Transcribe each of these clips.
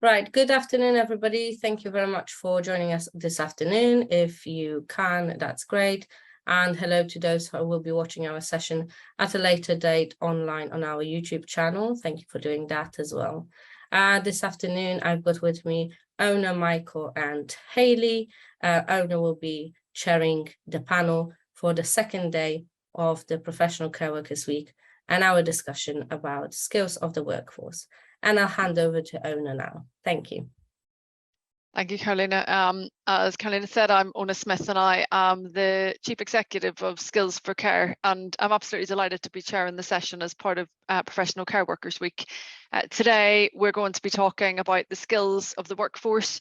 Right, good afternoon, everybody. Thank you very much for joining us this afternoon. If you can, that's great. And hello to those who will be watching our session at a later date online on our YouTube channel. Thank you for doing that as well. This afternoon, I've got with me Oonagh, Michael, and Hayley. Oonagh will be chairing the panel for the second day of the Professional Care Workers Week and our discussion about skills of the workforce. And I'll hand over to Oonagh now. Thank you. Thank you, Karolina. As Karolina said, I'm Oonagh Smith and I am the Chief Executive of Skills for Care, and I'm absolutely delighted to be chairing the session as part of Professional Care Workers Week. Today, we're going to be talking about the skills of the workforce,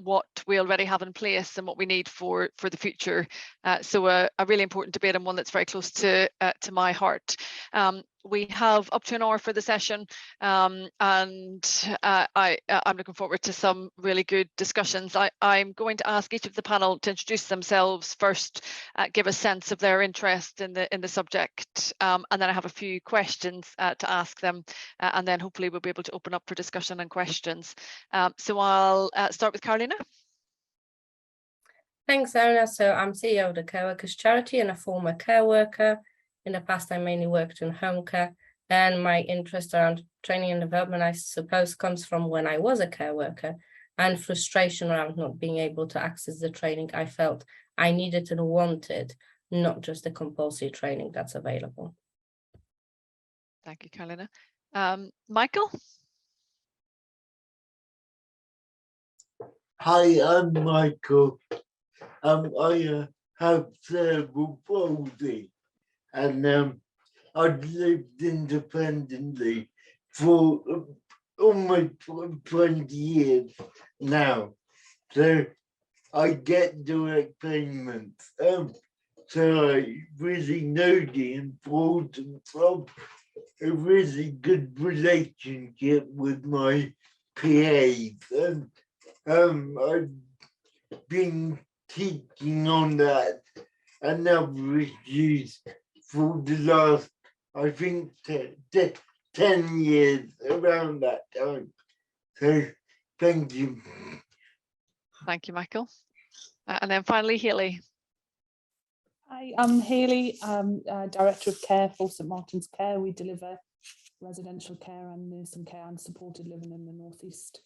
what we already have in place and what we need for the future. So a really important debate and one that's very close to my heart. We have up to an hour for the session, and I'm looking forward to some really good discussions. I'm going to ask each of the panel to introduce themselves first, give a sense of their interest in the subject, and then I have a few questions to ask them, and then hopefully we'll be able to open up for discussion and questions. So I'll start with Karolina. Thanks, Oonagh. So I'm CEO of the Care Workers Charity and a former care worker. In the past, I mainly worked in home care, and my interest around training and development, I suppose, comes from when I was a care worker and frustration around not being able to access the training I felt I needed and wanted, not just the compulsory training that's available. Thank you, Karolina. Michael? Hi, I'm Michael. I have cerebral palsy, and I've lived independently for almost 20 years now, so I get direct payments. So I really know the importance of a really good relationship with my PAs, and I've been teaching on that and other issues for the last, I think, 10 years, around that time. So thank you. Thank you, Michael. And then finally, Hayley. Hi, I'm Hayley. I'm Director of Care for St Martin's Care. We deliver residential care and nursing care and supported living in the North East.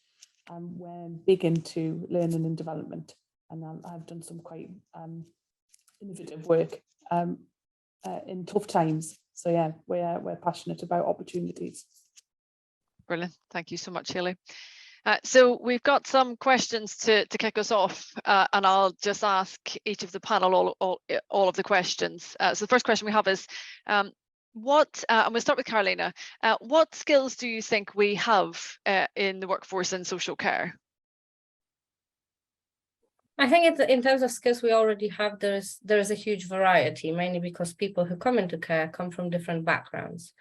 We're big into learning and development, and I've done some quite innovative work in tough times. So yeah, we're passionate about opportunities. Brilliant. Thank you so much, Hayley. So we've got some questions to kick us off, and I'll just ask each of the panel all of the questions. So the first question we have is, and we'll start with Karolina. What skills do you think we have in the workforce in social care? I think in terms of skills we already have, there is a huge variety, mainly because people who come into care come from different backgrounds.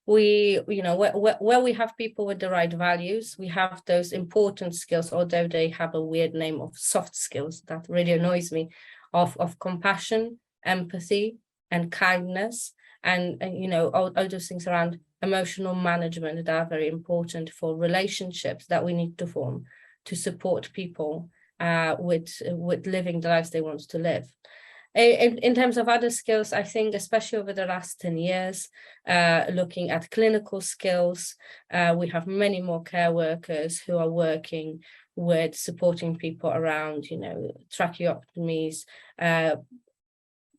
Where we have people with the right values, we have those important skills, although they have a weird name of soft skills that really annoys me, of compassion, empathy, and kindness, and all those things around emotional management that are very important for relationships that we need to form to support people with living the lives they want to live. In terms of other skills, I think especially over the last 10 years, looking at clinical skills, we have many more care workers who are working with supporting people around, tracheotomies,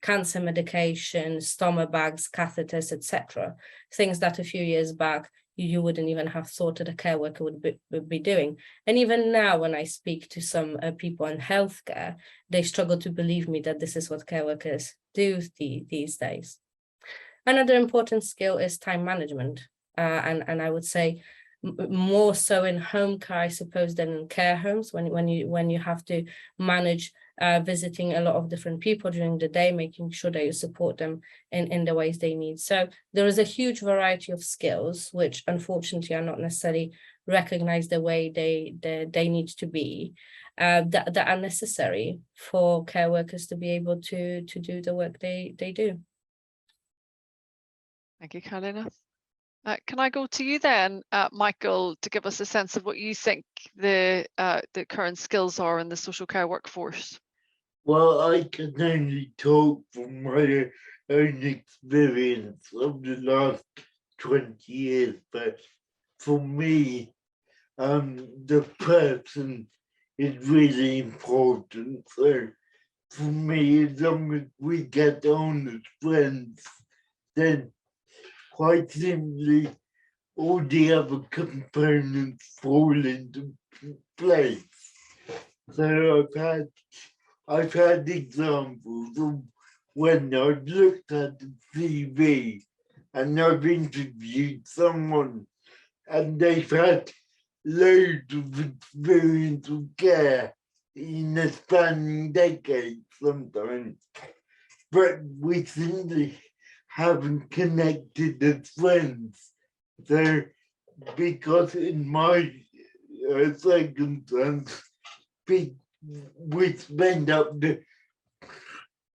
cancer medication, stomach bags, catheters, etc. Things that a few years back you wouldn't even have thought that a care worker would be doing. And even now, when I speak to some people in healthcare, they struggle to believe me that this is what care workers do these days. Another important skill is time management. And I would say more so in home care, I suppose, than in care homes, when you have to manage visiting a lot of different people during the day, making sure that you support them in the ways they need. So there is a huge variety of skills, which unfortunately are not necessarily recognized the way they need to be, that are necessary for care workers to be able to do the work they do. Thank you, Karolina. Can I go to you then, Michael, to give us a sense of what you think the current skills are in the social care workforce? Well, I can only talk from my own experience of the last 20 years, but for me, the person is really important. So for me, as long as we get on as friends, then quite simply all the other components fall into place. So I've had examples of when I've looked at the CV and I've interviewed someone and they've had loads of experience of care in a spanning decade sometimes, but we simply haven't connected as friends. So because in my circumstance, we spend up to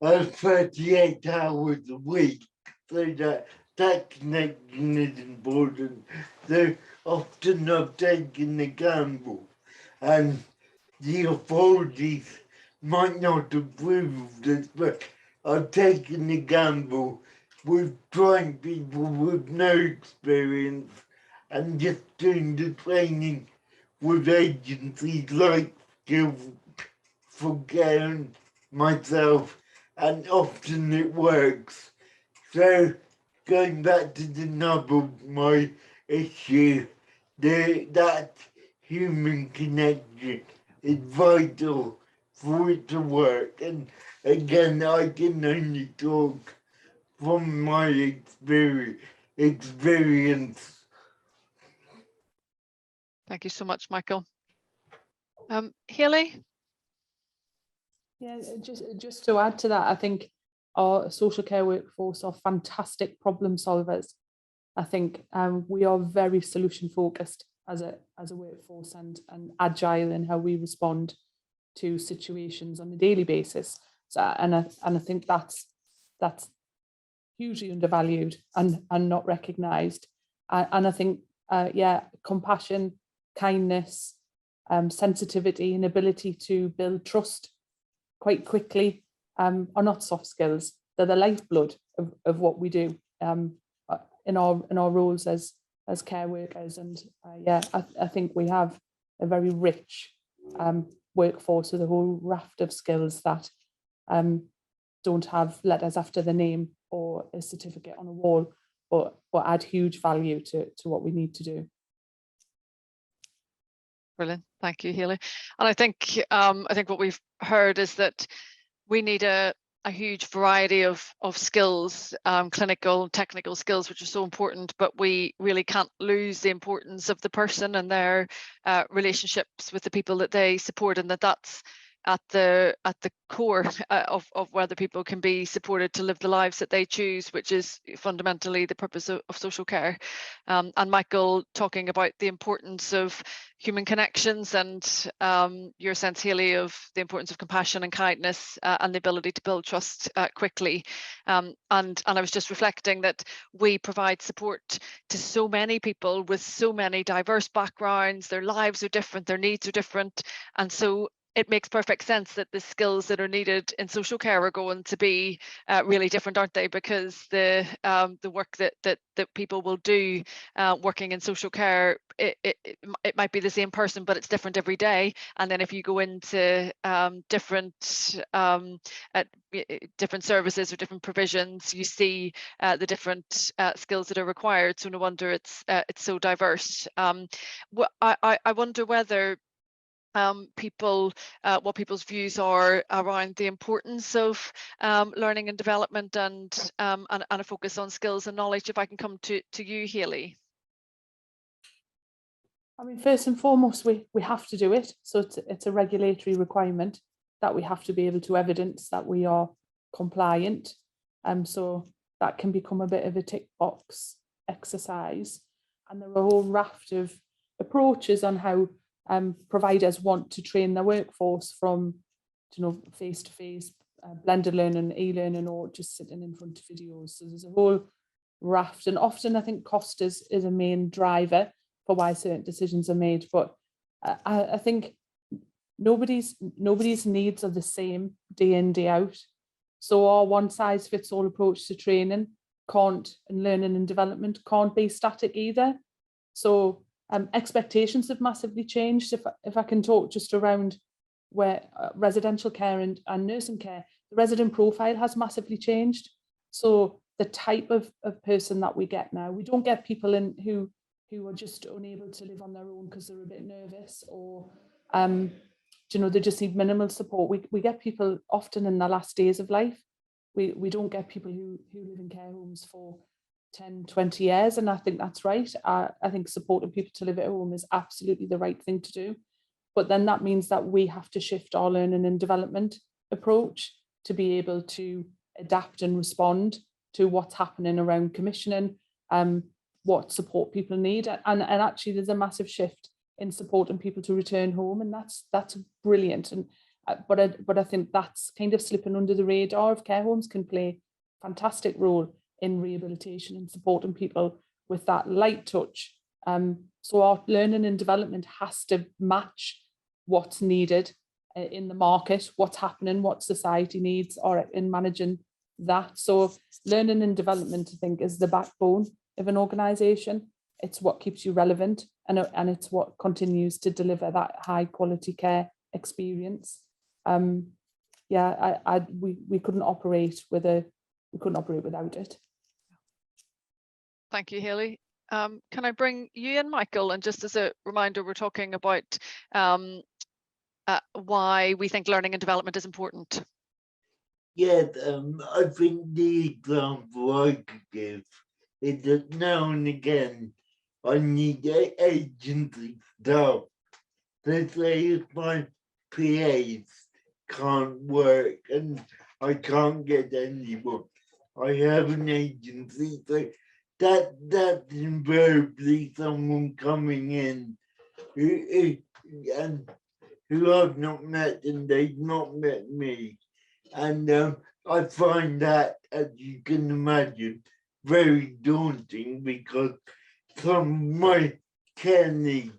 38 hours a week, so that connection is important. So often I've taken the gamble, and the authorities might not approve of this, but I've taken the gamble with trying people with no experience and just doing the training with agencies like Skills for Care myself, and often it works. So going back to the nub of my issue, that human connection is vital for it to work. And again, I can only talk from my experience. Thank you so much, Michael. Hayley? Yeah, just to add to that, I think our social care workforce are fantastic problem solvers. I think we are very solution focused as a workforce and agile in how we respond to situations on a daily basis. So and I think that's hugely undervalued and not recognised. And I think yeah, compassion, kindness, sensitivity, and ability to build trust quite quickly are not soft skills. They're the lifeblood of what we do in our roles as care workers. And yeah, I think we have a very rich workforce with a whole raft of skills that don't have letters after the name or a certificate on a wall, but add huge value to what we need to do. Brilliant, thank you, Hayley. And I think what we've heard is that we need a huge variety of skills, clinical, technical skills, which are so important, but we really can't lose the importance of the person and their relationships with the people that they support, and that's at the core of whether people can be supported to live the lives that they choose, which is fundamentally the purpose of social care. And Michael talking about the importance of human connections and your sense, Hayley, of the importance of compassion and kindness and the ability to build trust quickly. And I was just reflecting that we provide support to so many people with so many diverse backgrounds. Their lives are different, their needs are different, and so it makes perfect sense that the skills that are needed in social care are going to be really different, aren't they? Because the work that people will do working in social care, it might be the same person, but it's different every day. And then if you go into different services or different provisions, you see the different skills that are required. So no wonder it's so diverse. I wonder whether what people's views are around the importance of learning and development and a focus on skills and knowledge. If I can come to you, Hayley. I mean, first and foremost, we have to do it. So it's a regulatory requirement that we have to be able to evidence that we are compliant. So that can become a bit of a tick box exercise. And there are a whole raft of approaches on how providers want to train their workforce, from face-to-face, blended learning, e-learning, or just sitting in front of videos. So there's a whole raft. And often I think cost is a main driver for why certain decisions are made. But I think nobody's needs are the same day in, day out. So our one size fits all approach to training and learning and development can't be static either. So expectations have massively changed. If I can talk just around where residential care and nursing care, the resident profile has massively changed. So the type of person that we get now, we don't get people in who are just unable to live on their own because they're a bit nervous, or they just need minimal support. We get people often in their last days of life. We don't get people who live in care homes for 10, 20 years, and I think that's right. I think supporting people to live at home is absolutely the right thing to do. But then that means that we have to shift our learning and development approach to be able to adapt and respond to what's happening around commissioning, what support people need. And actually there's a massive shift in supporting people to return home, and that's brilliant. And but I think that's kind of slipping under the radar of care homes can play a fantastic role in rehabilitation and supporting people with that light touch. So our learning and development has to match what's needed in the market, what's happening, what society needs, or in managing that. So learning and development, I think, is the backbone of an organisation. It's what keeps you relevant, and it's what continues to deliver that high quality care experience. We couldn't operate without it. Thank you, Hayley. Can I bring you in, Michael? And just as a reminder, we're talking about why we think learning and development is important. Yeah, I think the example I could give is that now and again I need agency staff. They say if my PAs can't work and I can't get anyone, I have an agency. So that's invariably someone coming in who I've not met and they've not met me. And I find that, as you can imagine, very daunting, because some of my care needs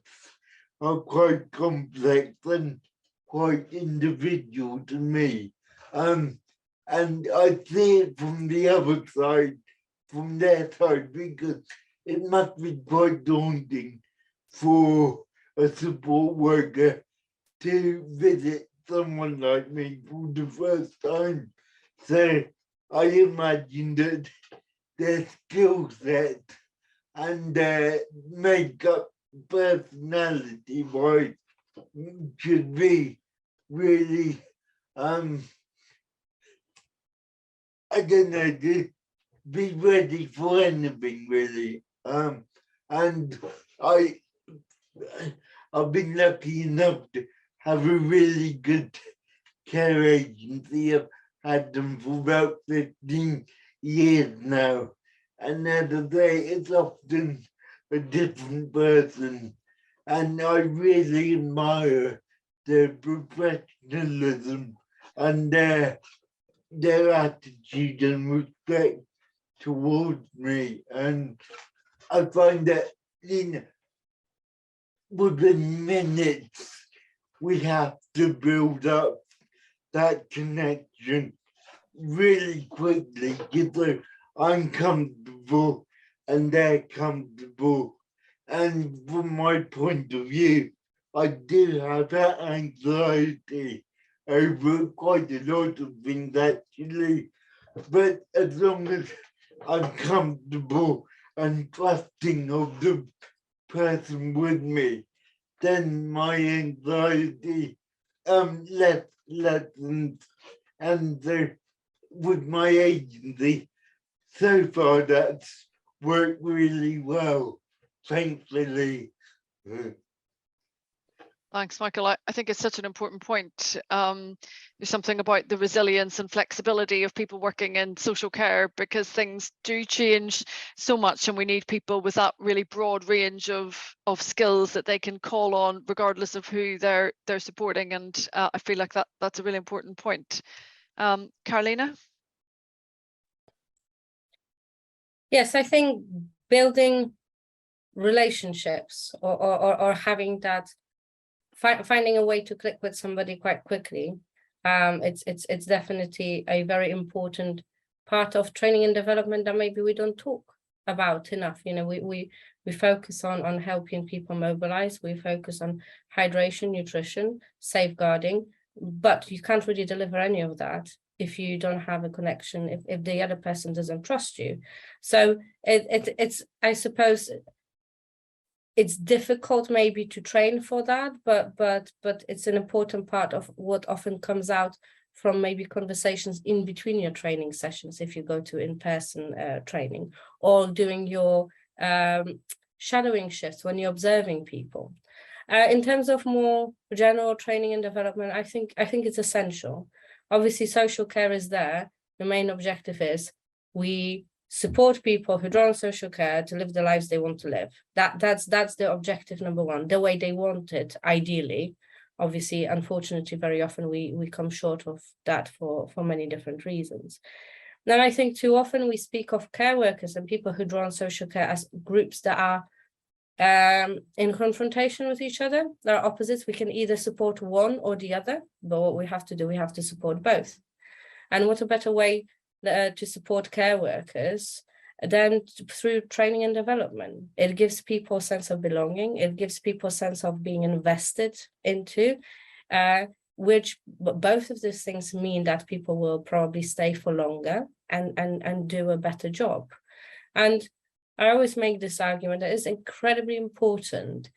are quite complex and quite individual to me. And I see it from the other side, from their side, because it must be quite daunting for a support worker to visit someone like me for the first time. So I imagine that their skill set and their makeup personality wise should be really I don't know, to be ready for anything really. And I've been lucky enough to have a really good care agency. I've had them for about 15 years now. And as I say, it's often a different person. And I really admire their professionalism and their attitude and respect towards me. And I find that, within minutes, we have to build up that connection really quickly, because I'm comfortable and they're comfortable. And from my point of view, I do have that anxiety over quite a lot of things actually. But as long as I'm comfortable and trusting of the person with me, then my anxiety lessens. And with my agency, so far that's worked really well, thankfully. Thanks, Michael. I think it's such an important point. There's something about the resilience and flexibility of people working in social care, because things do change so much, and we need people with that really broad range of skills that they can call on regardless of who they're supporting. And I feel like that's a really important point. Karolina? Yes, I think building relationships or having that, finding a way to click with somebody quite quickly, it's definitely a very important part of training and development that maybe we don't talk about enough. You know, we focus on helping people mobilize, we focus on hydration, nutrition, safeguarding, but you can't really deliver any of that if you don't have a connection, if the other person doesn't trust you. So it's I suppose it's difficult maybe to train for that, but it's an important part of what often comes out from maybe conversations in between your training sessions, if you go to in-person training, or doing your shadowing shifts when you're observing people. In terms of more general training and development, I think it's essential. Obviously, social care is there. The main objective is we support people who draw on social care to live the lives they want to live. That's the objective number one, the way they want it, ideally. Obviously, unfortunately, very often we come short of that for many different reasons. Then I think too often we speak of care workers and people who draw on social care as groups that are in confrontation with each other. There are opposites. We can either support one or the other, but what we have to do, we have to support both. And what a better way to support care workers than through training and development. It gives people a sense of belonging. It gives people a sense of being invested into, which both of these things mean that people will probably stay for longer and do a better job. And I always make this argument that it's incredibly important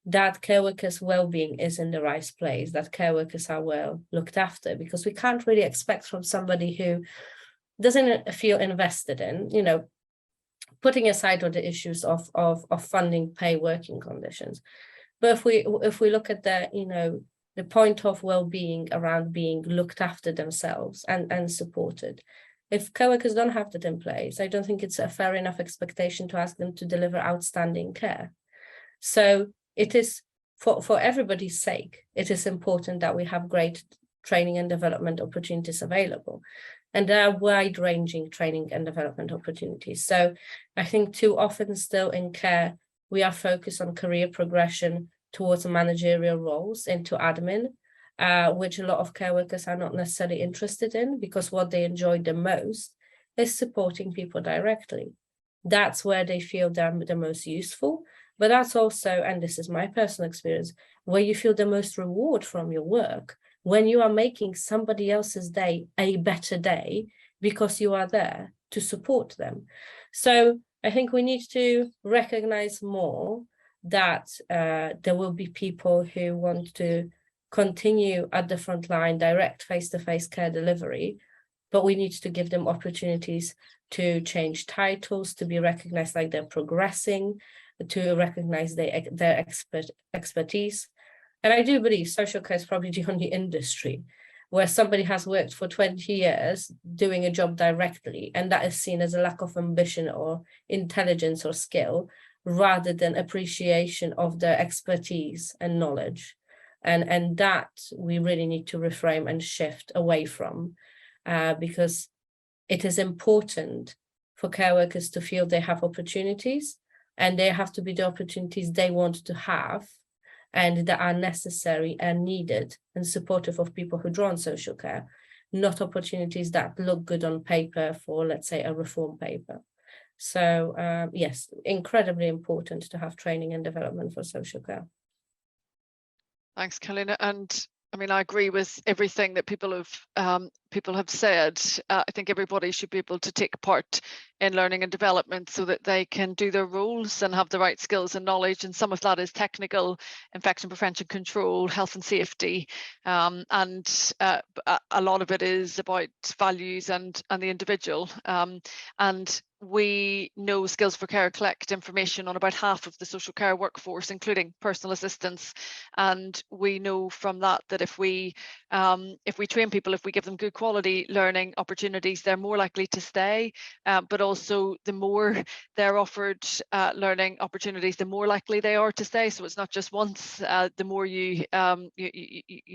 that care workers' well-being is in the right place, that care workers are well looked after, because we can't really expect from somebody who doesn't feel invested in, you know, putting aside all the issues of funding, pay, working conditions. But if we look at the, you know, the point of well-being around being looked after themselves and supported, if co-workers don't have that in place, I don't think it's a fair enough expectation to ask them to deliver outstanding care. So it is, for everybody's sake, it is important that we have great training and development opportunities available. And there are wide-ranging training and development opportunities. So I think too often still in care, we are focused on career progression towards managerial roles into admin, which a lot of care workers are not necessarily interested in, because what they enjoy the most is supporting people directly. That's where they feel they're the most useful, but that's also, and this is my personal experience, where you feel the most reward from your work, when you are making somebody else's day a better day because you are there to support them. So I think we need to recognize more that there will be people who want to continue at the front line, direct face-to-face care delivery, but we need to give them opportunities to change titles, to be recognized like they're progressing, to recognize their expertise. And I do believe social care is probably the only industry where somebody has worked for 20 years doing a job directly, and that is seen as a lack of ambition or intelligence or skill, rather than appreciation of their expertise and knowledge. And that we really need to reframe and shift away from, because it is important for care workers to feel they have opportunities, and they have to be the opportunities they want to have and that are necessary and needed and supportive of people who draw on social care, not opportunities that look good on paper for, let's say, a reform paper. So yes, incredibly important to have training and development for social care. Thanks, Karolina. And I mean, I agree with everything that people have said. I think everybody should be able to take part in learning and development so that they can do their roles and have the right skills and knowledge. And some of that is technical, infection prevention control, health and safety, and a lot of it is about values and the individual. And we know Skills for Care collect information on about half of the social care workforce, including personal assistants. And we know from that that if we train people, if we give them good quality quality learning opportunities, they're more likely to stay, but also the more they're offered learning opportunities, the more likely they are to stay. So it's not just once, the more you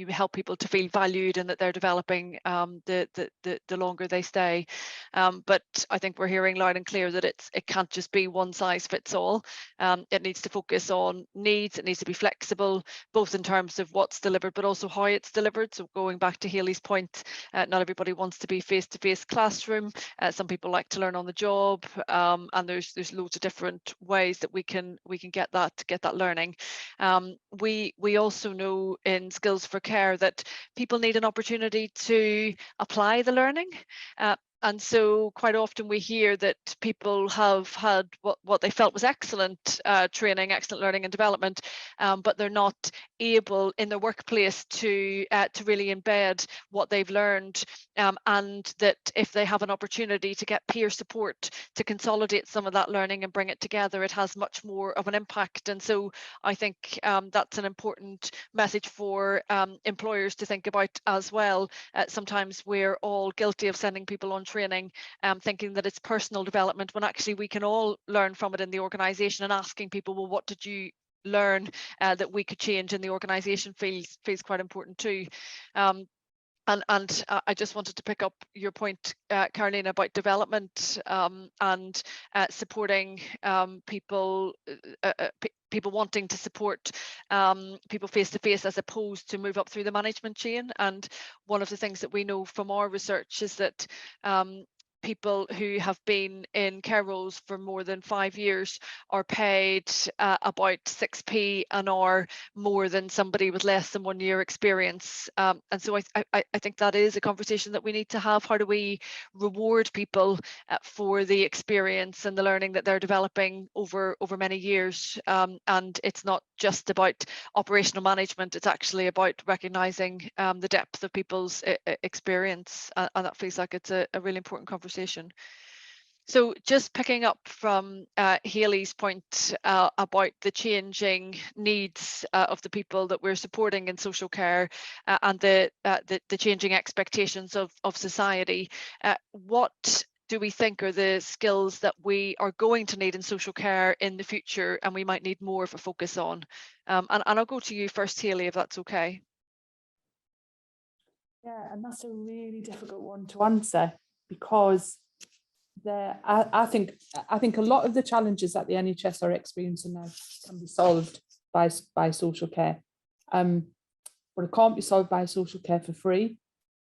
help people to feel valued and that they're developing, the longer they stay. But I think we're hearing loud and clear that it can't just be one size fits all. It needs to focus on needs, it needs to be flexible, both in terms of what's delivered, but also how it's delivered. So going back to Hayley's point, not everybody wants to be face-to-face classroom. Some people like to learn on the job, and there's loads of different ways that we can get that learning. We also know in Skills for Care that people need an opportunity to apply the learning. And so quite often we hear that people have had what they felt was excellent training, excellent learning and development, but they're not able in their workplace to really embed what they've learned, and that if they have an opportunity to get peer support to consolidate some of that learning and bring it together, it has much more of an impact. And so I think that's an important message for employers to think about as well. Sometimes we're all guilty of sending people on training, thinking that it's personal development, when actually we can all learn from it in the organisation, and asking people, well, what did you learn that we could change in the organisation feels quite important too. And I just wanted to pick up your point, Karolina, about development and supporting people wanting to support people face to face as opposed to move up through the management chain. And one of the things that we know from our research is that people who have been in care roles for more than 5 years are paid about 6p an hour more than somebody with less than 1 year experience. And so I think that is a conversation that we need to have. How do we reward people for the experience and the learning that they're developing over many years? And it's not just about operational management, it's actually about recognising the depth of people's experience, and that feels like it's a really important conversation. So just picking up from Hayley's point about the changing needs of the people that we're supporting in social care, and the changing expectations of society, what do we think are the skills that we are going to need in social care in the future, and we might need more of a focus on? And I'll go to you first, Hayley, if that's okay. Yeah, and that's a really difficult one to answer, because I think a lot of the challenges that the NHS are experiencing now can be solved by social care, but it can't be solved by social care for free.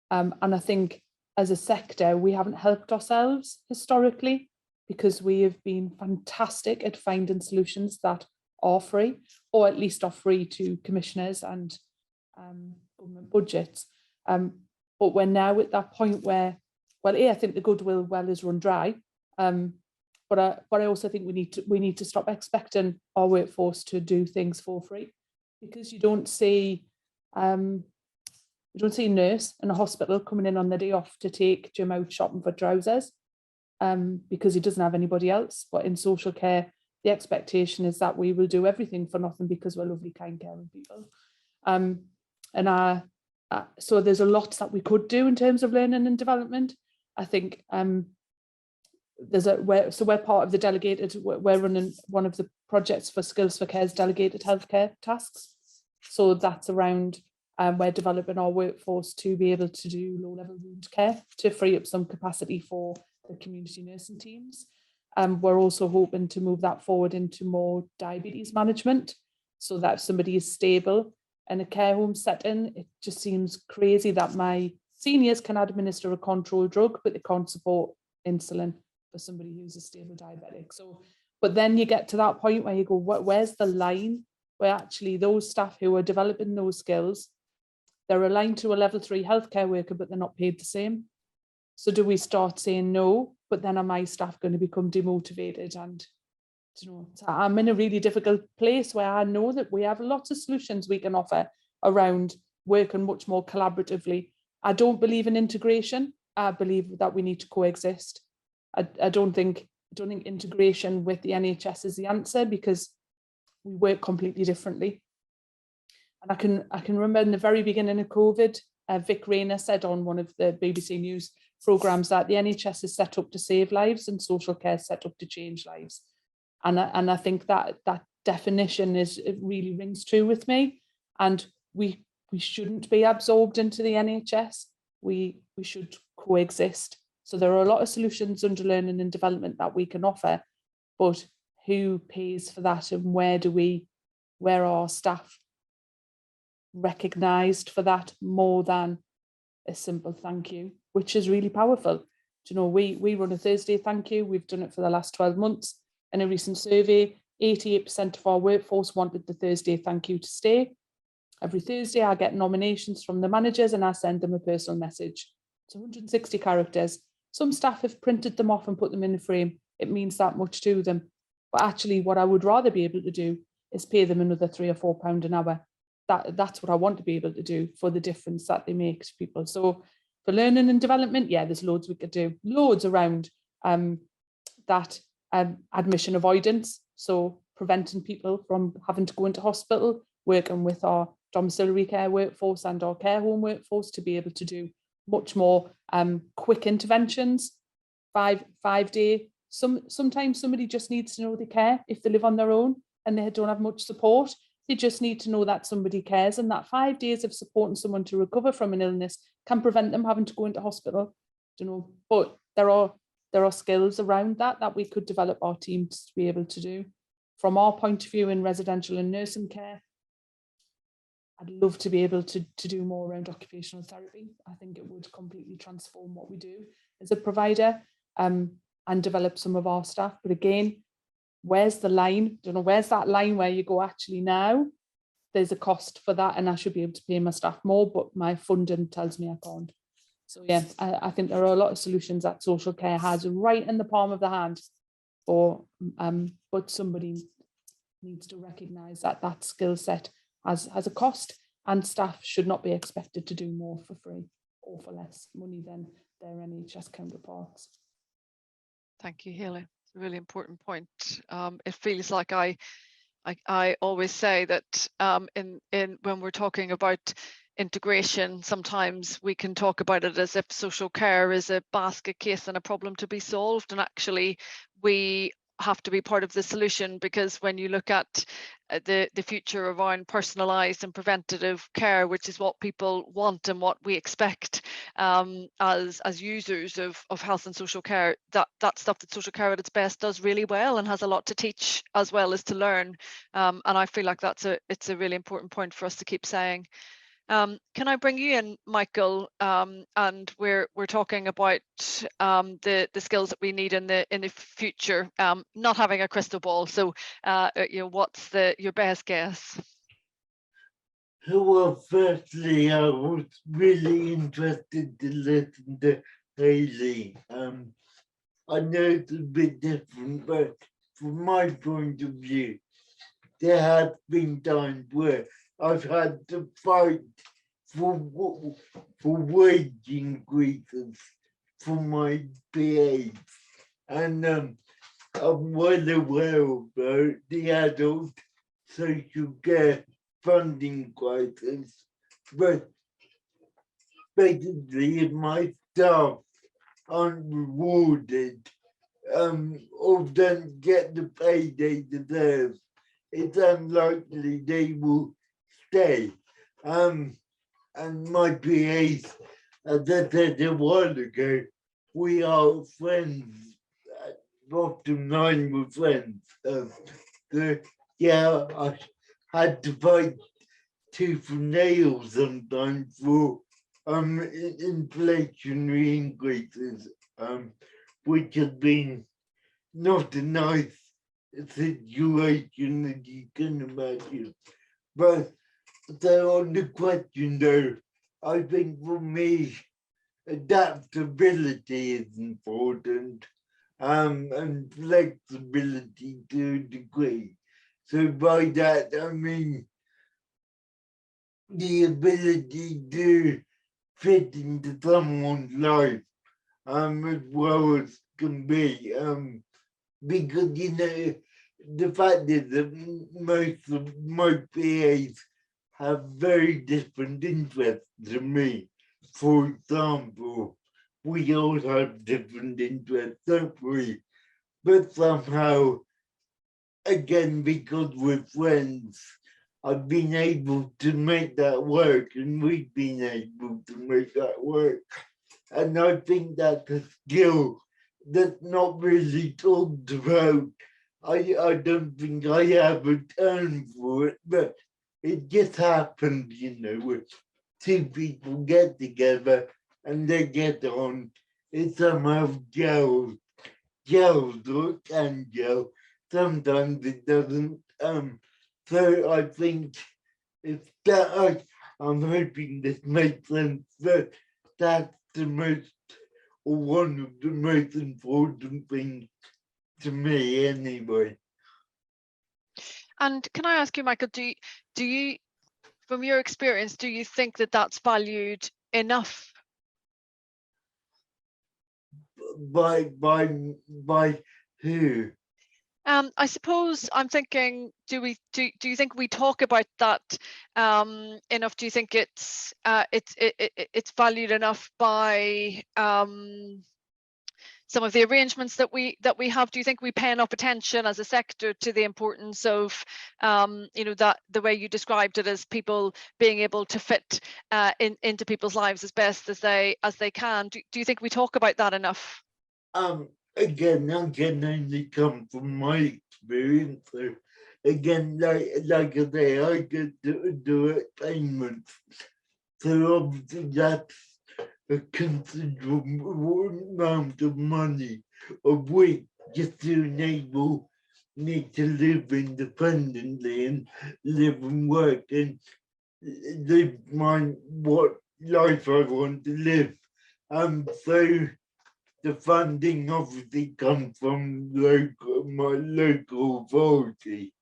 And I think as a sector, we haven't helped ourselves historically, because we have been fantastic at finding solutions that are free, or at least are free to commissioners and government budgets. But we're now at that point where, well, I think the goodwill well is run dry, but I also think we need to stop expecting our workforce to do things for free, because you don't see a nurse in a hospital coming in on the day off to take Jim out shopping for trousers, because he doesn't have anybody else. But in social care, the expectation is that we will do everything for nothing because we're lovely, kind, caring people. So there's a lot that we could do in terms of learning and development. I think we're part of the delegated, we're running one of the projects for Skills for Care's delegated healthcare tasks. So that's around we're developing our workforce to be able to do low-level wound care, to free up some capacity for the community nursing teams. We're also hoping to move that forward into more diabetes management, so that if somebody is stable in a care home setting, it just seems crazy that my seniors can administer a controlled drug, but they can't support insulin for somebody who's a stable diabetic. So, but then you get to that point where you go, where's the line where actually those staff who are developing those skills, they're aligned to a level 3 healthcare worker, but they're not paid the same. So do we start saying no, but then are my staff going to become demotivated? And so I'm in a really difficult place where I know that we have lots of solutions we can offer around working much more collaboratively. I don't believe in integration. I believe that we need to coexist. I don't think integration with the NHS is the answer, because we work completely differently. And I can remember in the very beginning of COVID, Vic Rayner said on one of the BBC News programmes that the NHS is set up to save lives and social care is set up to change lives. And I think that definition it really rings true with me. And we shouldn't be absorbed into the NHS. We should coexist. So there are a lot of solutions under learning and development that we can offer, but who pays for that, and where are our staff recognised for that more than a simple thank you, which is really powerful. Do you know, we run a Thursday thank you. We've done it for the last 12 months. In a recent survey, 88% of our workforce wanted the Thursday thank you to stay. Every Thursday, I get nominations from the managers and I send them a personal message. It's 160 characters. Some staff have printed them off and put them in a frame. It means that much to them. But actually, what I would rather be able to do is pay them another £3 or £4 an hour. That's what I want to be able to do for the difference that they make to people. So for learning and development, yeah, there's loads we could do. Loads around that admission avoidance. So preventing people from having to go into hospital, working with our domiciliary care workforce and our care home workforce to be able to do much more quick interventions, 5-day. Sometimes somebody just needs to know they care if they live on their own and they don't have much support. They just need to know that somebody cares, and that 5 days of supporting someone to recover from an illness can prevent them having to go into hospital. You know, but there are skills around that we could develop our teams to be able to do. From our point of view in residential and nursing care, I'd love to be able to do more around occupational therapy. I think it would completely transform what we do as a provider, and develop some of our staff. But again, where's the line? Don't know, where's that line where you go, actually now there's a cost for that and I should be able to pay my staff more, but my funding tells me I can't. So yeah, I think there are a lot of solutions that social care has right in the palm of the hand, but somebody needs to recognise that skill set has a cost, and staff should not be expected to do more for free or for less money than their NHS counterparts. Thank you, Hayley. It's a really important point. It feels like I always say that in when we're talking about integration, sometimes we can talk about it as if social care is a basket case and a problem to be solved, and actually we have to be part of the solution, because when you look at the future around personalised and preventative care, which is what people want and what we expect as users of health and social care, that stuff that social care at its best does really well and has a lot to teach as well as to learn, and I feel like it's a really important point for us to keep saying. Can I bring you in, Michael? And we're talking about the skills that we need in the future. Not having a crystal ball, so what's your best guess? Well, firstly, I was really interested to listen to Hayley. I know it's a bit different, but from my point of view, there have been times where I've had to fight for wage increases for my PAs, and I'm well aware of the adult social care funding crisis, but basically if my staff aren't rewarded or don't get the pay they deserve, it's unlikely they will stay. And my PAs, as I said a while ago, we are friends, bottom line we're friends. So yeah, I had to fight tooth and nail sometimes for inflationary increases, which has been not a nice situation that you can imagine. But so on the question though, I think for me, adaptability is important, and flexibility to a degree. So by that, I mean the ability to fit into someone's life, as well as can be, because the fact is that most of my PAs have very different interests to me, for example, we all have different interests, don't we? But somehow, again, because we're friends, I've been able to make that work, and we've been able to make that work. And I think that's a skill that's not really talked about. I don't think I have a term for it, but it just happens, you know, where two people get together and they get on. It somehow gels or can gel. Sometimes it doesn't. So I think it's that I'm hoping this makes sense, but that's the most, or one of the most important things to me anyway. And can I ask you, Michael, do you, from your experience, do you think that that's valued enough? By who? I suppose I'm thinking, do you think we talk about that enough? Do you think it's valued enough by some of the arrangements that we have? Do you think we pay enough attention as a sector to the importance of you know, that the way you described it, as people being able to fit into people's lives as best as they can? Do you think we talk about that enough? Again, I can only come from my experience. So again, like I say, I get to do attainment. So obviously that's a considerable amount of money, of which just to enable me to live independently and live and work and live what life I want to live. So the funding obviously comes from my local authority.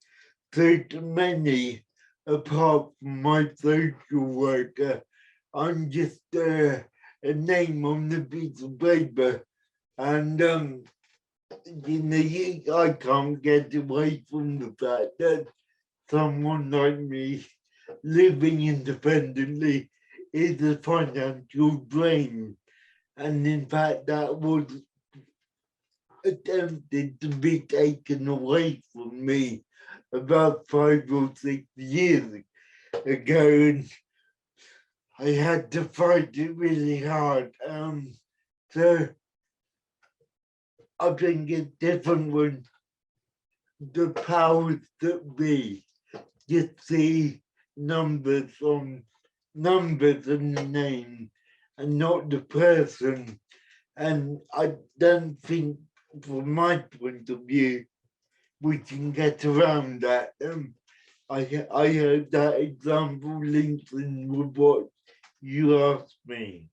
So to many, apart from my social worker, I'm just a name on the piece of paper. And you know, I can't get away from the fact that someone like me living independently is a financial drain. And in fact, that was attempted to be taken away from me about 5 or 6 years ago, and I had to fight it really hard. So I think it's different when the powers that be just see numbers in the name and not the person. And I don't think, from my point of view, we can get around that. I heard that example links in with what you asked me.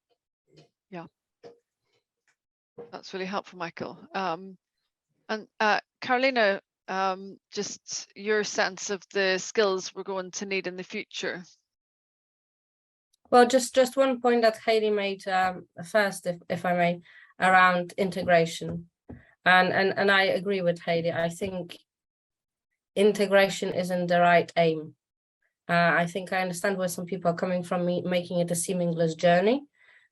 Yeah, that's really helpful, Michael. And Karolina, just your sense of the skills we're going to need in the future. Well, just one point that Hayley made first, if I may, around integration, and I agree with Hayley. I think integration isn't the right aim. I think I understand where some people are coming from, making it a seamless journey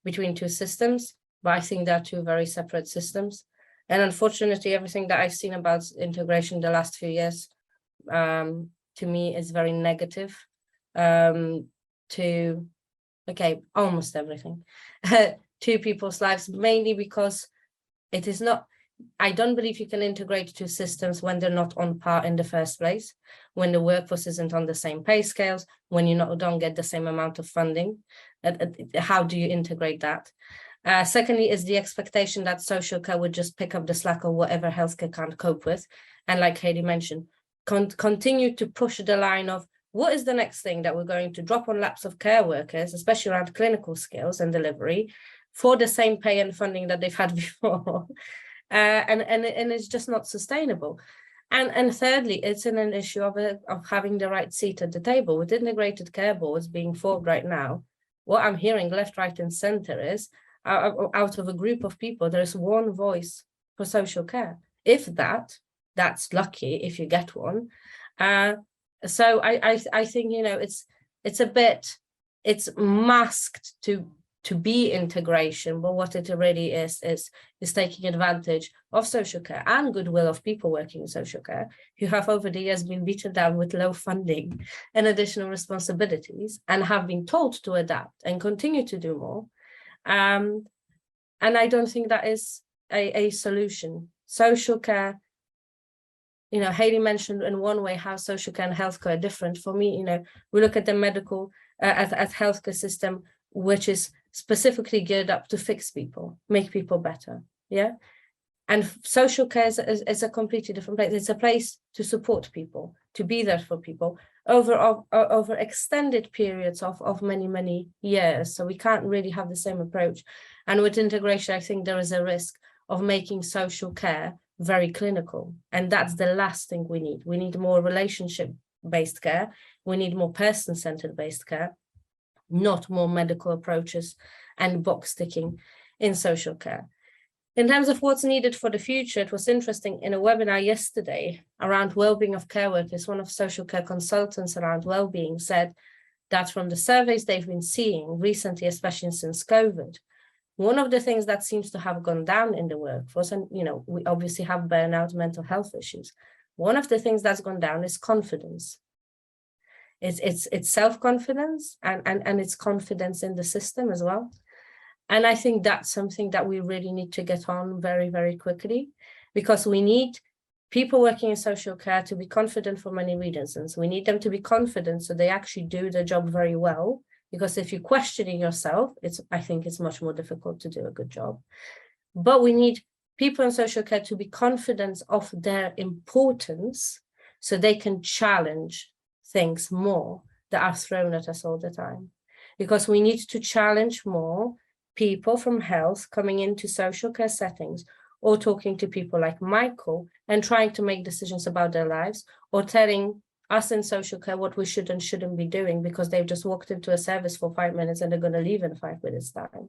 between two systems, but I think they're two very separate systems. And unfortunately, everything that I've seen about integration the last few years, to me, is very negative. Almost everything to people's lives, mainly because it is not, I don't believe you can integrate two systems when they're not on par in the first place, when the workforce isn't on the same pay scales, when you don't get the same amount of funding. How do you integrate that? Secondly, is the expectation that social care would just pick up the slack of whatever healthcare can't cope with. And like Hayley mentioned, continue to push the line of what is the next thing that we're going to drop on laps of care workers, especially around clinical skills and delivery, for the same pay and funding that they've had before. And it's just not sustainable. And thirdly, it's an issue of having the right seat at the table. With integrated care boards being formed right now, what I'm hearing left, right, and center is out of a group of people, there's one voice for social care. If that's lucky if you get one. So I think, you know, it's masked to to be integration, but what it really is taking advantage of social care and goodwill of people working in social care who have over the years been beaten down with low funding and additional responsibilities and have been told to adapt and continue to do more. And I don't think that is a solution. Social care, you know, Hayley mentioned in one way how social care and healthcare are different. For me, you know, we look at the medical, at healthcare system, which is specifically geared up to fix people, make people better, yeah? And social care is a completely different place. It's a place to support people, to be there for people over extended periods of many years. So we can't really have the same approach. And with integration, I think there is a risk of making social care very clinical. And that's the last thing we need. We need more relationship-based care. We need more person-centered based care, not more medical approaches and box ticking in social care. In terms of what's needed for the future, it was interesting in a webinar yesterday around well-being of care workers, one of social care consultants around well-being said that from the surveys they've been seeing recently, especially since COVID, one of the things that seems to have gone down in the workforce, and you know, we obviously have burnout, mental health issues. One of the things that's gone down is confidence. It's self-confidence and it's confidence in the system as well. And I think that's something that we really need to get on very, very quickly, because we need people working in social care to be confident for many reasons. We need them to be confident so they actually do the job very well, because if you're questioning yourself, I think it's much more difficult to do a good job. But we need people in social care to be confident of their importance so they can challenge things more that are thrown at us all the time. Because we need to challenge more people from health coming into social care settings or talking to people like Michael and trying to make decisions about their lives, or telling us in social care what we should and shouldn't be doing because they've just walked into a service for 5 minutes and they're going to leave in 5 minutes time.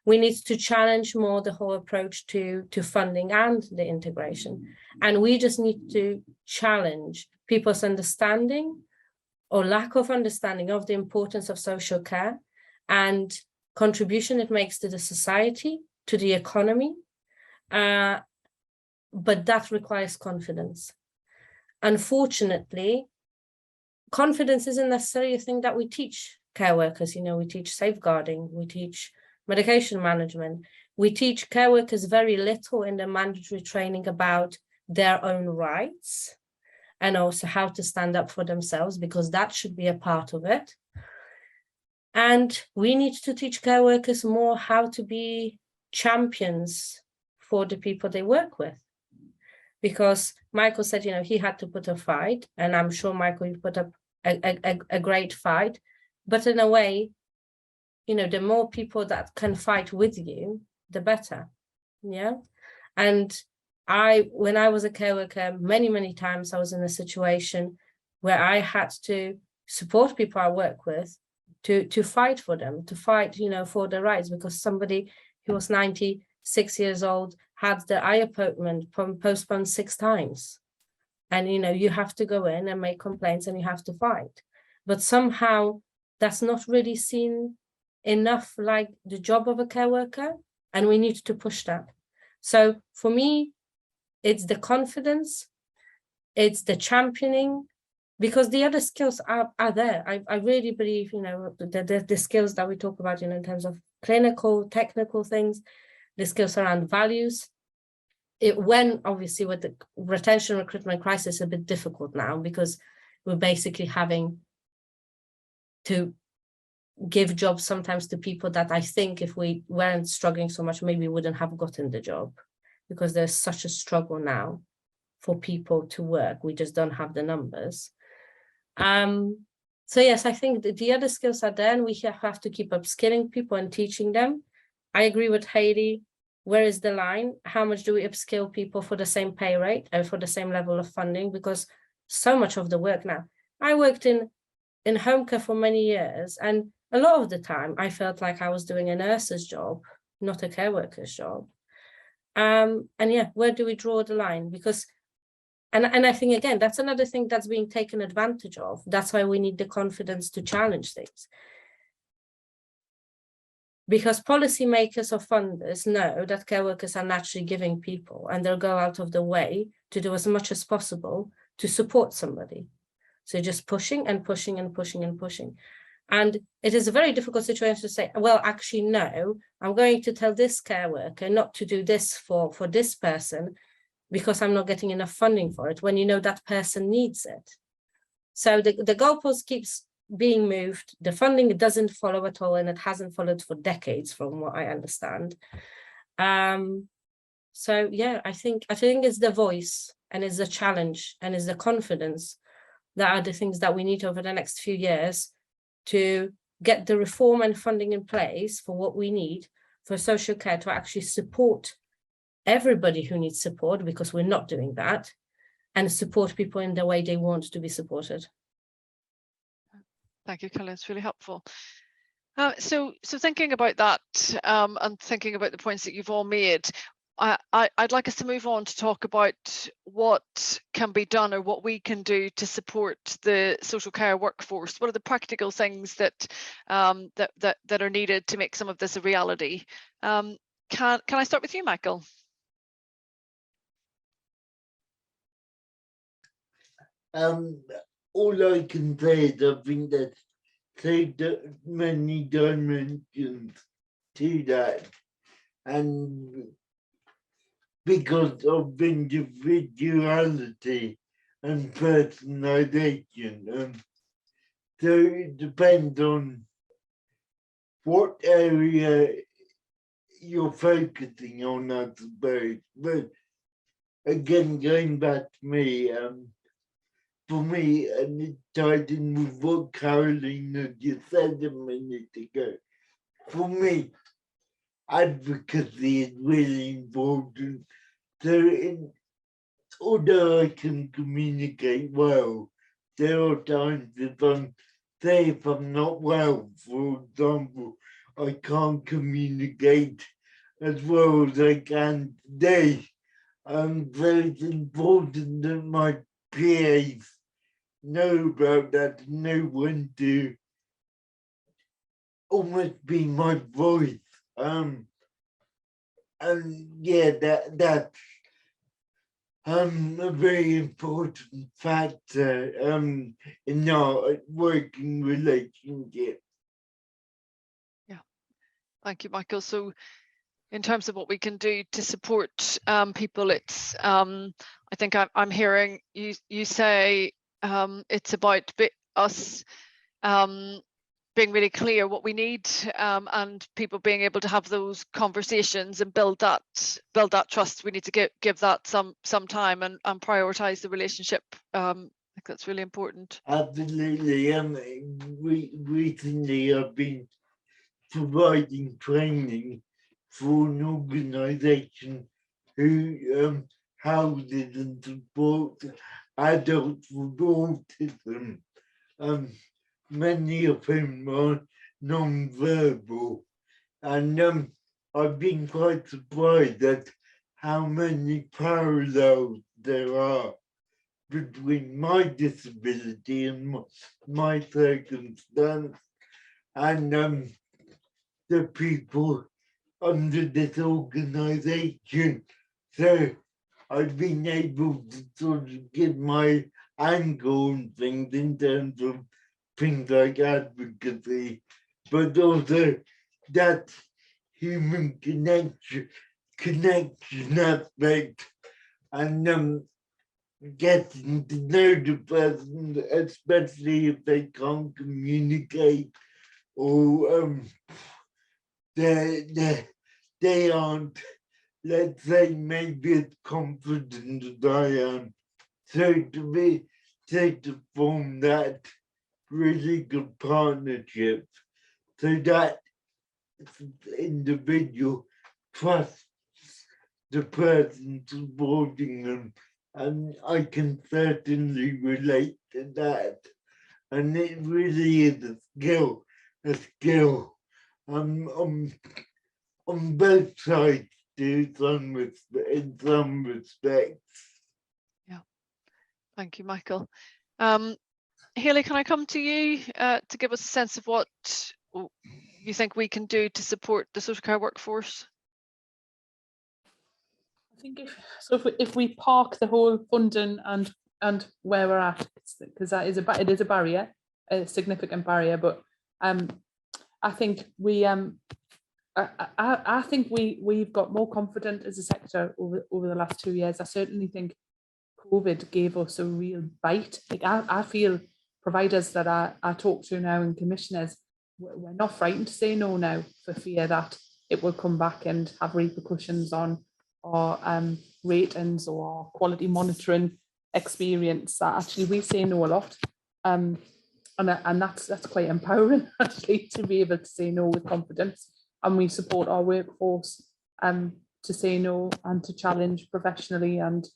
We need to challenge more the whole approach to funding and the integration. And we just need to challenge people's understanding or lack of understanding of the importance of social care and contribution it makes to the society, to the economy, but that requires confidence. Unfortunately, confidence isn't necessarily a thing that we teach care workers. You know, we teach safeguarding, we teach medication management, we teach care workers very little in the mandatory training about their own rights and also how to stand up for themselves, because that should be a part of it. And we need to teach care workers more how to be champions for the people they work with. Because Michael said, you know, he had to put a fight, and I'm sure, Michael, you put up a great fight. But in a way, you know, the more people that can fight with you, the better. Yeah. And when I was a care worker, many times I was in a situation where I had to support people I work with to fight for them, to fight, you know, for their rights, because somebody who was 96 years old had their eye appointment postponed 6 times. And, you know, you have to go in and make complaints and you have to fight. But somehow that's not really seen enough like the job of a care worker, and we need to push that. So for me, it's the confidence, it's the championing, because the other skills are there. I really believe, you know, the skills that we talk about, you know, in terms of clinical, technical things, the skills around values. When obviously with the retention recruitment crisis, a bit difficult now, because we're basically having to give jobs sometimes to people that I think if we weren't struggling so much, maybe wouldn't have gotten the job, because there's such a struggle now for people to work. We just don't have the numbers. So yes, I think the other skills are there, and we have to keep upskilling people and teaching them. I agree with Hayley. Where is the line? How much do we upskill people for the same pay rate and for the same level of funding? Because so much of the work now, I worked in home care for many years, and a lot of the time I felt like I was doing a nurse's job, not a care worker's job. And yeah, where do we draw the line? Because and I think, again, that's another thing that's being taken advantage of. That's why we need the confidence to challenge things. because policymakers or funders know that care workers are naturally giving people, and they'll go out of the way to do as much as possible to support somebody. So just pushing and pushing and pushing and pushing. And it is a very difficult situation to say, well, actually, no, I'm going to tell this care worker not to do this for this person because I'm not getting enough funding for it, when you know that person needs it. So the goalpost keeps being moved. The funding doesn't follow at all, and it hasn't followed for decades, from what I understand. So yeah, I think it's the voice, and it's the challenge, and it's the confidence that are the things that we need over the next few years to get the reform and funding in place for what we need for social care to actually support everybody who needs support, because we're not doing that, and support people in the way they want to be supported. Thank you, Karolina. It's really helpful. So thinking about that and thinking about the points that you've all made, I'd like us to move on to talk about what can be done, or what we can do to support the social care workforce. What are the practical things that that are needed to make some of this a reality? Can I start with you, Michael? All I can say is I think there's so many dimensions to that, and because of individuality and personalization, so it depends on what area you're focusing on, I suppose. But again, going back to me, for me, and it tied in with what Karolina just said a minute ago, for me, advocacy is really important. So although I can communicate well, there are times if I'm not well, for example, I can't communicate as well as I can today. So it's important that my PAs know about that, know when to almost be my voice. And yeah, that's a very important factor in our working relationship. Yeah, thank you, Michael. So in terms of what we can do to support people, it's I think I'm hearing you say it's about us being really clear what we need, and people being able to have those conversations and build that trust. We need to give that some time and prioritize the relationship. I think that's really important. Absolutely. Recently I've been providing training for an organisation who houses and supports adults with autism. Many of whom are non-verbal, and I've been quite surprised at how many parallels there are between my disability and my circumstance, and the people under this organisation. So I've been able to sort of give my angle and things in terms of things like advocacy, but also that human connection aspect, and getting to know the person, especially if they can't communicate, or they aren't, let's say, maybe as confident as I am. So to form that really good partnership, so that individual trusts the person supporting them, and I can certainly relate to that. And it really is a skill on both sides in some respects. Yeah, thank you, Michael. Hayley, can I come to you to give us a sense of what you think we can do to support the social care workforce? I think if we park the whole funding and where we're at, because it is a barrier, a significant barrier, but I think I think we've got more confident as a sector over the last 2 years. I certainly think COVID gave us a real bite. Like I feel providers that I talk to now and commissioners, we're not frightened to say no now for fear that it will come back and have repercussions on our ratings or our quality monitoring experience. That actually we say no a lot. And that's quite empowering actually to be able to say no with confidence. And we support our workforce to say no and to challenge professionally and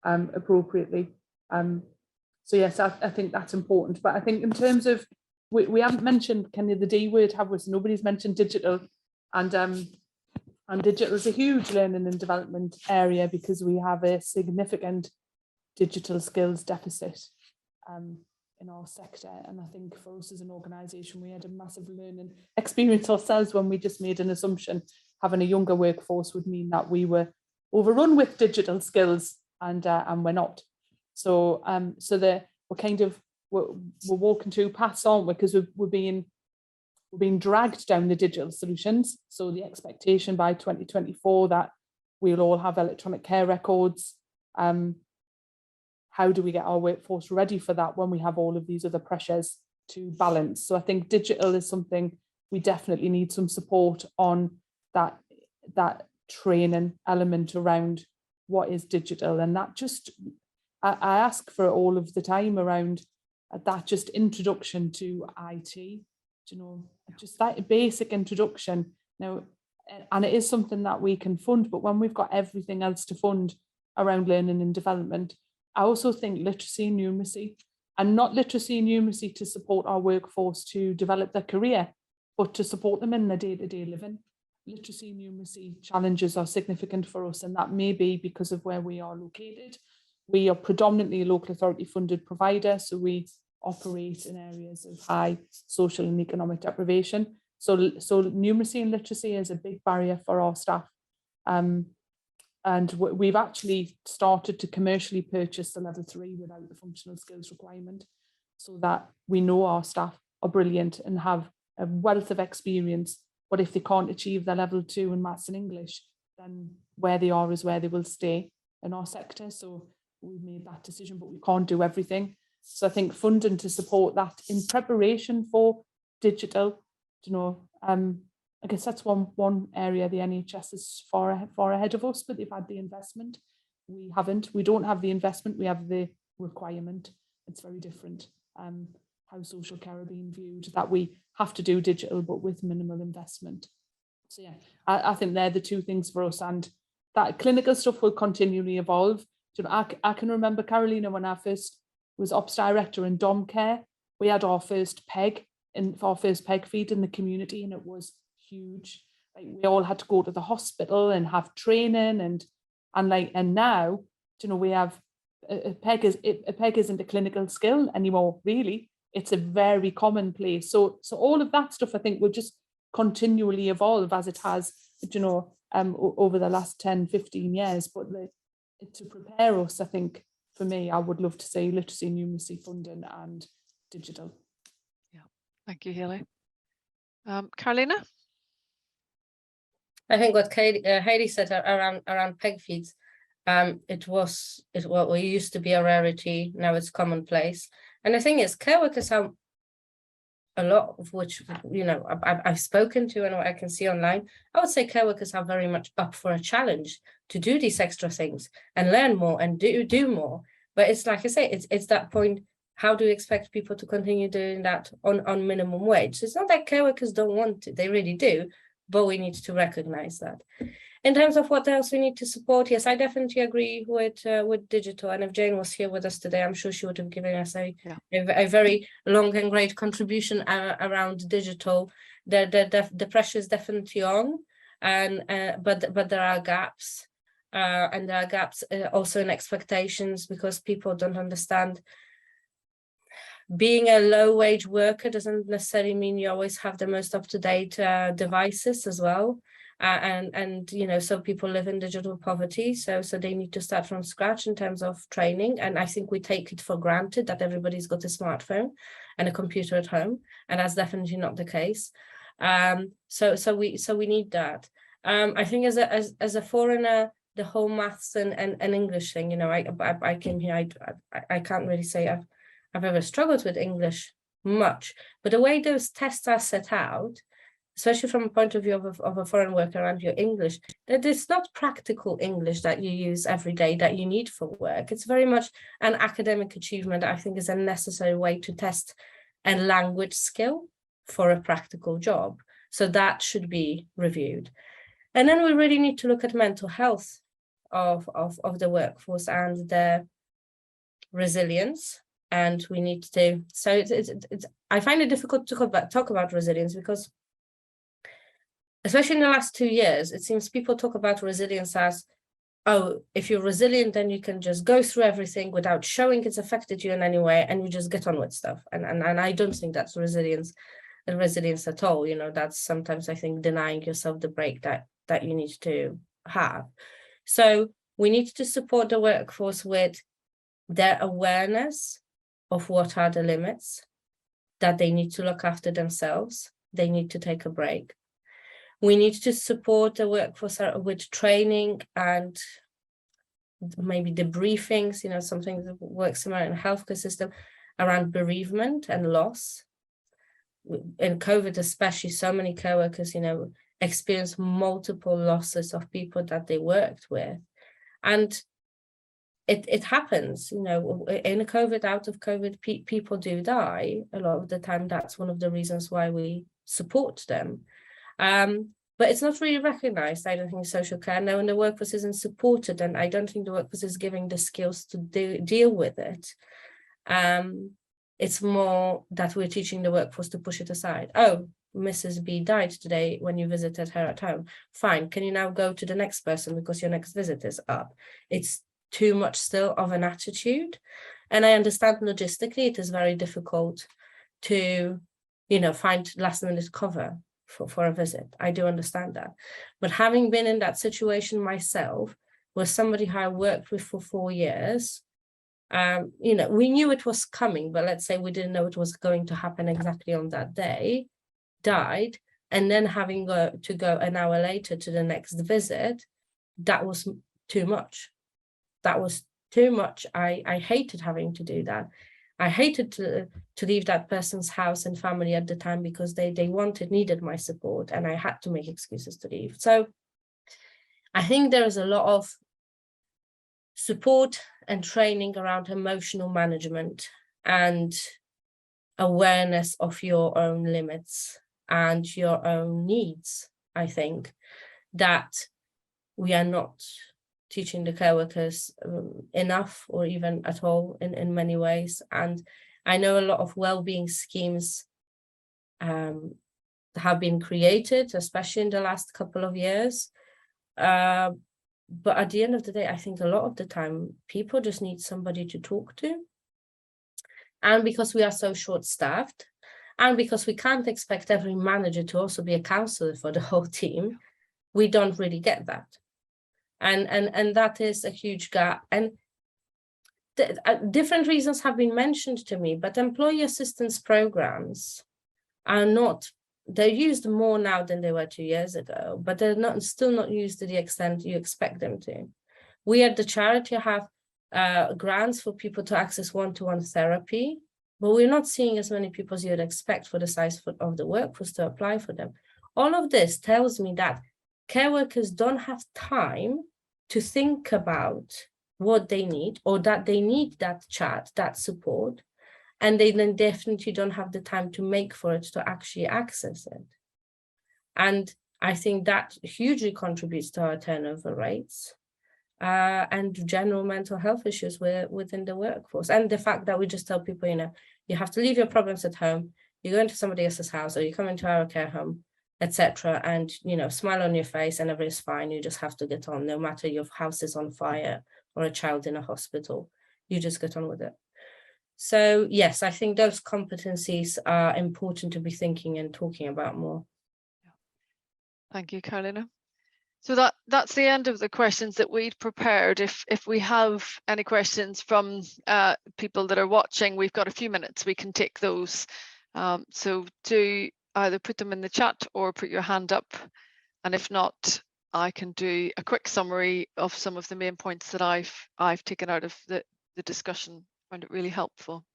appropriately. So yes, I think that's important. But I think in terms of, we haven't mentioned kind of the D word, have we? So nobody's mentioned digital, and digital is a huge learning and development area because we have a significant digital skills deficit in our sector. And I think for us as an organisation, we had a massive learning experience ourselves when we just made an assumption having a younger workforce would mean that we were overrun with digital skills, and we're not. So we're walking two paths, aren't we? Because we're being dragged down the digital solutions. So the expectation by 2024 that we'll all have electronic care records. How do we get our workforce ready for that when we have all of these other pressures to balance? So I think digital is something we definitely need some support on, that training element around what is digital. And that just, I ask for it all of the time around that just introduction to IT, you know, just that basic introduction. Now, and it is something that we can fund, but when we've got everything else to fund around learning and development, I also think literacy and numeracy, and not literacy and numeracy to support our workforce to develop their career, but to support them in their day-to-day living. Literacy and numeracy challenges are significant for us, and that may be because of where we are located. We are predominantly a local authority funded provider, so we operate in areas of high social and economic deprivation. So numeracy and literacy is a big barrier for our staff. And we've actually started to commercially purchase the level 3 without the functional skills requirement, so that we know our staff are brilliant and have a wealth of experience. But if they can't achieve their level 2 in maths and English, then where they are is where they will stay in our sector. So we've made that decision, but we can't do everything. So I think funding to support that in preparation for digital, you know, I guess that's one area the NHS is far ahead of us, but they've had the investment. We haven't. We don't have the investment. We have the requirement. It's very different. How social care are being viewed, that we have to do digital, but with minimal investment. So yeah, I think they're the two things for us, and that clinical stuff will continually evolve. You know, I can remember, Karolina, when I first was ops director in dom care, we had our first PEG feed in the community, and it was huge. Like, we all had to go to the hospital and have training, and now, you know, we have a PEG isn't a clinical skill anymore, really. It's a very commonplace. So all of that stuff, I think, will just continually evolve as it has, you know, over the last 10, 15 years. But to prepare us, I think, for me, I would love to say literacy, numeracy, funding and digital. Yeah, thank you, Hayley. Karolina? I think what Hayley said around PEG feeds, it used to be a rarity, now it's commonplace. And the thing is, care workers have a lot of which, you know, I've spoken to and what I can see online. I would say care workers are very much up for a challenge to do these extra things and learn more and do more. But it's like I say, it's that point. How do you expect people to continue doing that on minimum wage? So it's not that care workers don't want to, they really do, but we need to recognize that. In terms of what else we need to support, yes, I definitely agree with digital. And if Jane was here with us today, I'm sure she would have given us a very long and great contribution around digital. The pressure is definitely on, and but there are gaps, and there are gaps also in expectations, because people don't understand being a low wage worker doesn't necessarily mean you always have the most up-to-date devices as well. And you know, so people live in digital poverty, so they need to start from scratch in terms of training. And I think we take it for granted that everybody's got a smartphone and a computer at home, and that's definitely not the case. So we need that. I think as a foreigner, the whole maths and English thing, you know, I came here, I can't really say I've ever struggled with English much, but the way those tests are set out, especially from a point of view of a foreign worker around your English, that it's not practical English that you use every day that you need for work. It's very much an academic achievement that I think is a necessary way to test a language skill for a practical job. So that should be reviewed. And then we really need to look at mental health of the workforce and their resilience. And we need to, so it's I find it difficult to talk about resilience because, especially in the last 2 years, it seems people talk about resilience as, oh, if you're resilient, then you can just go through everything without showing it's affected you in any way, and you just get on with stuff. And I don't think that's resilience at all. You know, that's sometimes, I think, denying yourself the break that you need to have. So we need to support the workforce with their awareness of what are the limits, that they need to look after themselves, they need to take a break. We need to support the workforce with training and maybe debriefings, you know, something that works similar in the healthcare system around bereavement and loss. In COVID especially, so many care workers, you know, experience multiple losses of people that they worked with. And it happens, you know, in COVID, out of COVID, people do die. A lot of the time, that's one of the reasons why we support them. But it's not really recognized, I don't think, social care. Now, when the workforce isn't supported, and I don't think the workforce is giving the skills to deal with it. It's more that we're teaching the workforce to push it aside. Oh, Mrs. B died today when you visited her at home. Fine, can you now go to the next person because your next visit is up? It's too much still of an attitude. And I understand logistically it is very difficult to, you know, find last minute cover for a visit. I do understand that. But having been in that situation myself, with somebody who I worked with for 4 years, you know, we knew it was coming, but let's say we didn't know it was going to happen exactly on that day, died, and then having to go an hour later to the next visit, that was too much. That was too much. I hated having to do that. I hated to leave that person's house and family at the time because they needed my support, and I had to make excuses to leave. So I think there is a lot of support and training around emotional management and awareness of your own limits and your own needs. I think that we are not teaching the care workers enough, or even at all, in many ways. And I know a lot of well-being schemes have been created, especially in the last couple of years. But at the end of the day, I think a lot of the time, people just need somebody to talk to. And because we are so short-staffed, and because we can't expect every manager to also be a counselor for the whole team, we don't really get that. And that is a huge gap. And different reasons have been mentioned to me, but employee assistance programs are not, they're used more now than they were 2 years ago, but they're still not used to the extent you expect them to. We at the charity have grants for people to access one-to-one therapy, but we're not seeing as many people as you'd expect for the size of the workforce to apply for them. All of this tells me that care workers don't have time to think about what they need, or that they need that chat, that support, and they then definitely don't have the time to make for it to actually access it. And I think that hugely contributes to our turnover rates and general mental health issues within the workforce. And the fact that we just tell people, you know, you have to leave your problems at home, you go into somebody else's house, or you come into our care home, etc., and, you know, smile on your face and everything's fine. You just have to get on, no matter your house is on fire or a child in a hospital. You just get on with it. So yes, I think those competencies are important to be thinking and talking about more. Thank you, Karolina. So that's the end of the questions that we'd prepared. If we have any questions from people that are watching, we've got a few minutes, we can take those. So do either put them in the chat or put your hand up. And if not, I can do a quick summary of some of the main points that I've taken out of the discussion. I find it really helpful.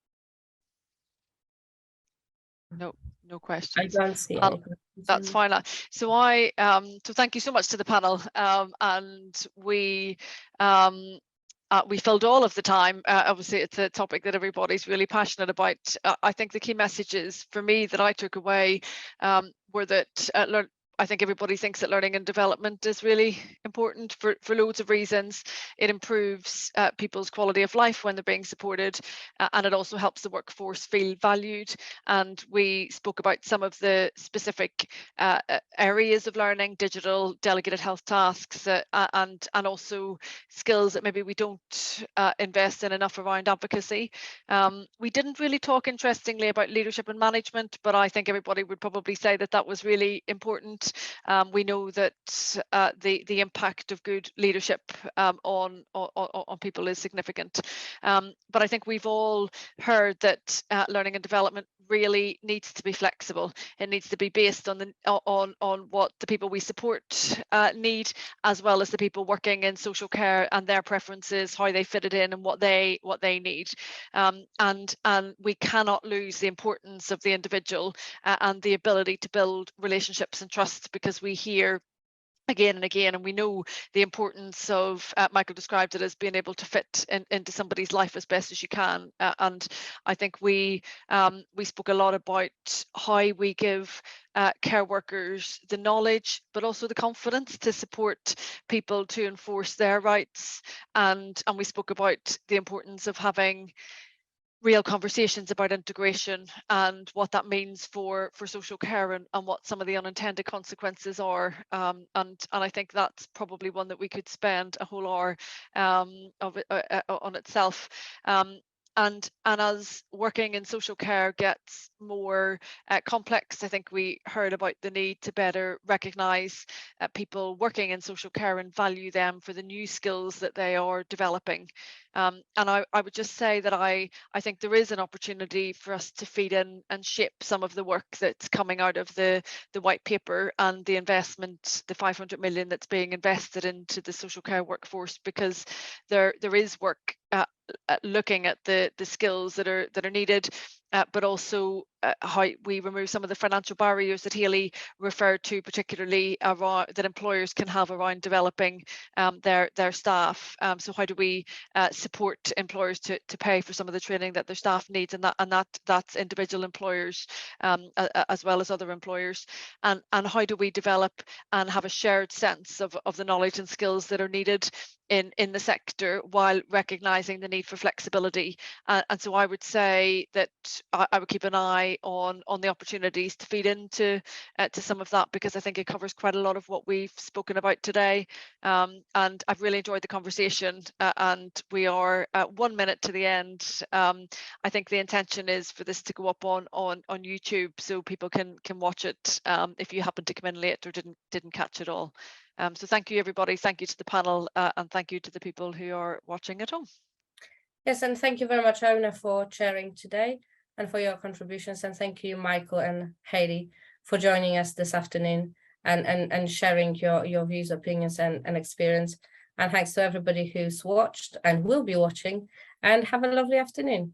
No questions. I don't see any questions. That's fine. So so thank you so much to the panel, and we filled all of the time. Obviously, it's a topic that everybody's really passionate about. I think the key messages for me that I took away were that I think everybody thinks that learning and development is really important for loads of reasons. It improves people's quality of life when they're being supported, and it also helps the workforce feel valued. And we spoke about some of the specific areas of learning: digital, delegated health tasks, and also skills that maybe we don't invest in enough around advocacy. We didn't really talk, interestingly, about leadership and management, but I think everybody would probably say that that was really important. We know that the impact of good leadership on people is significant. But I think we've all heard that learning and development really needs to be flexible. It needs to be based on what the people we support need, as well as the people working in social care and their preferences, how they fit it in, and what they need. And we cannot lose the importance of the individual and the ability to build relationships and trust, because we hear again and again, and we know the importance of, Michael described it as being able to fit into somebody's life as best as you can. And I think we spoke a lot about how we give care workers the knowledge, but also the confidence to support people to enforce their rights. And we spoke about the importance of having real conversations about integration and what that means for social care, and what some of the unintended consequences are. And I think that's probably one that we could spend a whole hour on itself. And as working in social care gets more complex, I think we heard about the need to better recognise people working in social care and value them for the new skills that they are developing. And I would just say that I think there is an opportunity for us to feed in and shape some of the work that's coming out of the white paper and the investment, the 500 million that's being invested into the social care workforce, because there is work looking at the skills that are needed, but also how we remove some of the financial barriers that Hayley referred to, particularly around that employers can have around developing their staff. So how do we support employers to pay for some of the training that their staff needs, and that's individual employers as well as other employers, and how do we develop and have a shared sense of the knowledge and skills that are needed in the sector, while recognizing the need for flexibility. And so I would say that I would keep an eye on the opportunities to feed into to some of that, because I think it covers quite a lot of what we've spoken about today. And I've really enjoyed the conversation, and we are 1 minute to the end. I think the intention is for this to go up on YouTube, so people can watch it if you happen to come in late or didn't catch it all. So thank you, everybody. Thank you to the panel, and thank you to the people who are watching at home. Yes, and thank you very much, Oonagh, for chairing today and for your contributions. And thank you, Michael and Hayley, for joining us this afternoon and sharing your views, opinions, and experience. And thanks to everybody who's watched and will be watching, and have a lovely afternoon.